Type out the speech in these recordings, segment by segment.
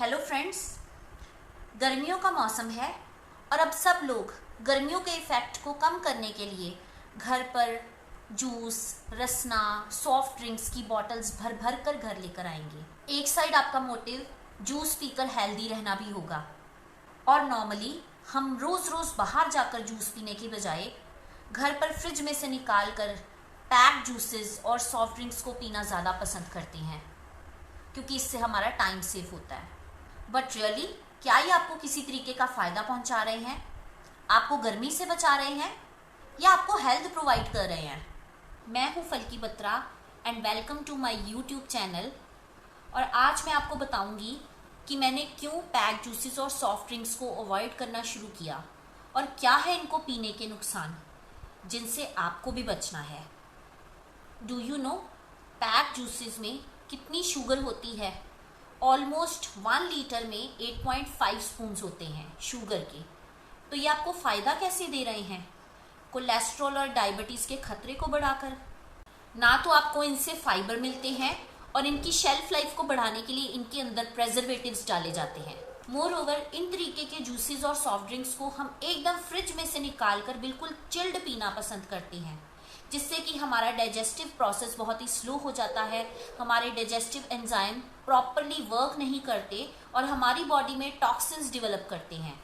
Hello friends, गर्मियों का मौसम है और अब सब लोग गर्मियों के इफ़ेक्ट को कम करने के लिए घर पर जूस, रसना, सॉफ्ट ड्रिंक्स की बॉटल्स भर भर कर घर लेकर आएंगे। एक साइड आपका मोटिव जूस पीकर हेल्दी रहना भी होगा और नॉर्मली हम रोज़ रोज़ बाहर जाकर जूस पीने की बजाय घर पर फ्रिज में से निकाल कर पैक्ड जूसेस और सॉफ्ट ड्रिंक्स को पीना ज़्यादा पसंद करते हैं क्योंकि इससे हमारा टाइम सेव होता है। बट रियली क्या ये आपको किसी तरीके का फ़ायदा पहुंचा रहे हैं, आपको गर्मी से बचा रहे हैं या आपको हेल्थ प्रोवाइड कर रहे हैं? मैं हूं फल्की Batra and welcome to my YouTube channel. और आज मैं आपको बताऊंगी कि मैंने क्यों पैक जूसेस और सॉफ्ट ड्रिंक्स को अवॉइड करना शुरू किया और क्या है इनको पीने के नुकसान जिनसे आपको भी बचना है। Do you know pack juices में कितनी शुगर होती है? ऑलमोस्ट 1 लीटर में 8.5 स्पून होते हैं शुगर के। तो ये आपको फ़ायदा कैसे दे रहे हैं? कोलेस्ट्रॉल और डायबिटीज़ के खतरे को बढ़ाकर। ना तो आपको इनसे फाइबर मिलते हैं और इनकी शेल्फ लाइफ को बढ़ाने के लिए इनके अंदर प्रेजर्वेटिव्स डाले जाते हैं। मोर ओवर इन तरीके के जूसेस और सॉफ्ट ड्रिंक्स को हम एकदम फ्रिज में से निकाल कर बिल्कुल चिल्ड पीना पसंद करते हैं, जिससे कि हमारा डाइजेस्टिव प्रोसेस बहुत ही स्लो हो जाता है, हमारे डाइजेस्टिव एंजाइम प्रॉपरली वर्क नहीं करते और हमारी बॉडी में टॉक्सिन्स डेवलप करते हैं।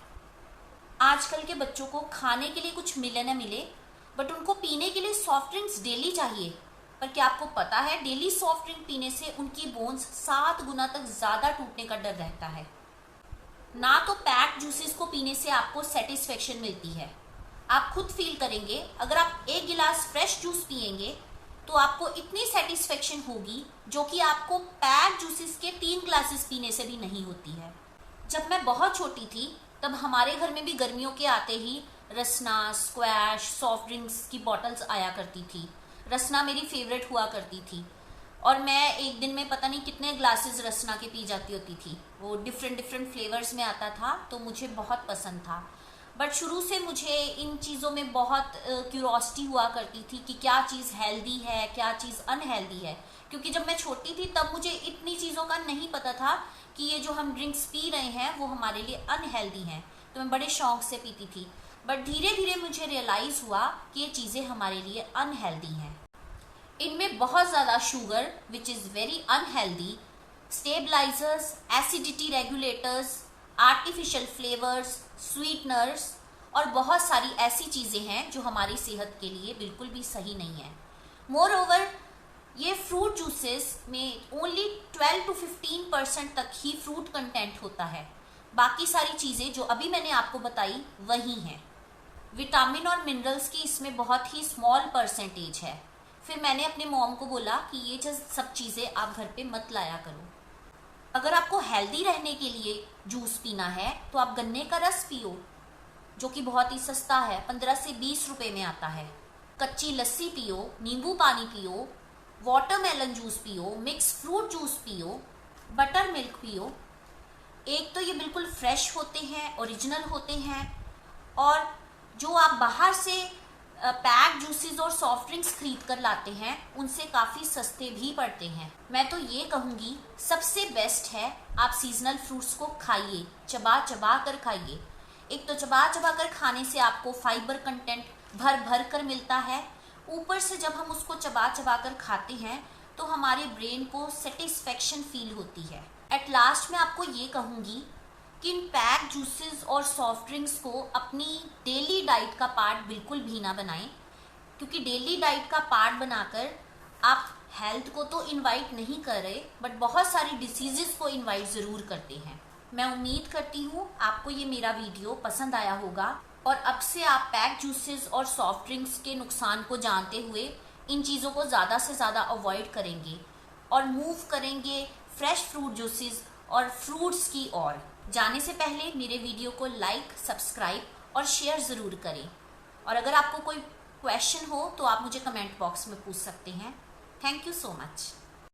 आजकल के बच्चों को खाने के लिए कुछ मिले न मिले बट उनको पीने के लिए सॉफ्ट ड्रिंक्स डेली चाहिए। पर क्या आपको पता है डेली सॉफ्ट ड्रिंक पीने से उनकी बोन्स 7 गुना तक ज़्यादा टूटने का डर रहता है। ना तो पैक जूसेस को पीने से आपको सेटिस्फेक्शन मिलती है, आप खुद फील करेंगे अगर आप 1 गिलास फ्रेश जूस पिएंगे तो आपको इतनी सेटिस्फेक्शन होगी जो कि आपको पैक जूसेस के 3 ग्लासेस पीने से भी नहीं होती है। जब मैं बहुत छोटी थी तब हमारे घर में भी गर्मियों के आते ही रसना, स्क्वैश, सॉफ्ट ड्रिंक्स की बॉटल्स आया करती थी। रसना मेरी फेवरेट हुआ करती थी और मैं एक दिन में पता नहीं कितने ग्लासेस रसना के पी जाती होती थी। वो डिफरेंट फ्लेवर्स में आता था तो मुझे बहुत पसंद था। बट शुरू से मुझे इन चीज़ों में बहुत क्यूरोसिटी हुआ करती थी कि क्या चीज़ हेल्दी है, क्या चीज़ अनहेल्दी है। क्योंकि जब मैं छोटी थी तब मुझे इतनी चीज़ों का नहीं पता था कि ये जो हम ड्रिंक्स पी रहे हैं वो हमारे लिए अनहेल्दी हैं, तो मैं बड़े शौक से पीती थी। बट धीरे धीरे मुझे रियलाइज़ हुआ कि ये चीज़ें हमारे लिए अनहेल्दी हैं। इनमें बहुत ज़्यादा sugar which is very unhealthy, stabilisers, acidity regulators, artificial flavours, sweeteners और बहुत सारी ऐसी चीज़ें हैं जो हमारी सेहत के लिए बिल्कुल भी सही नहीं है। मोर ओवर ये फ्रूट जूसेस में ओनली 12 to 15% तक ही फ्रूट कंटेंट होता है। बाकी सारी चीज़ें जो अभी मैंने आपको बताई वही हैं। विटामिन और मिनरल्स की इसमें बहुत ही स्मॉल परसेंटेज है। फिर मैंने अपने मॉम को बोला कि ये सब चीज़ें आप घर पे मत लाया करो। अगर आपको हेल्दी रहने के लिए जूस पीना है तो आप गन्ने का रस पियो जो कि बहुत ही सस्ता है, 15 से 20 रुपए में आता है। कच्ची लस्सी पियो, नींबू पानी पियो, वाटरमेलन जूस पियो, मिक्स फ्रूट जूस पियो, बटर मिल्क पियो। एक तो ये बिल्कुल फ्रेश होते हैं, ओरिजिनल होते हैं और जो आप बाहर से पैक जूसेस और सॉफ्ट ड्रिंक्स खरीद कर लाते हैं उनसे काफ़ी सस्ते भी पड़ते हैं। मैं तो ये कहूँगी सबसे बेस्ट है आप सीजनल फ्रूट्स को खाइए, चबा चबा कर खाइए। एक तो चबा चबा कर खाने से आपको फाइबर कंटेंट भर भर कर मिलता है, ऊपर से जब हम उसको चबा चबा कर खाते हैं तो हमारे ब्रेन को सेटिस्फेक्शन फील होती है। एट लास्ट मैं आपको ये कहूँगी कि इन पैक जूसेस और सॉफ्ट ड्रिंक्स को अपनी डेली डाइट का पार्ट बिल्कुल भी ना बनाएं, क्योंकि डेली डाइट का पार्ट बनाकर आप हेल्थ को तो इनवाइट नहीं कर रहे बट बहुत सारी डिसीजेस को इनवाइट ज़रूर करते हैं। मैं उम्मीद करती हूँ आपको ये मेरा वीडियो पसंद आया होगा और अब से आप पैक जूसेस और सॉफ्ट ड्रिंक्स के नुकसान को जानते हुए इन चीज़ों को ज़्यादा से ज़्यादा अवॉइड करेंगे और मूव करेंगे फ्रेश फ्रूट जूसेस और फ्रूट्स की ओर। जाने से पहले मेरे वीडियो को लाइक, सब्सक्राइब और शेयर ज़रूर करें। और अगर आपको कोई क्वेश्चन हो तो आप मुझे कमेंट बॉक्स में पूछ सकते हैं। Thank you so much.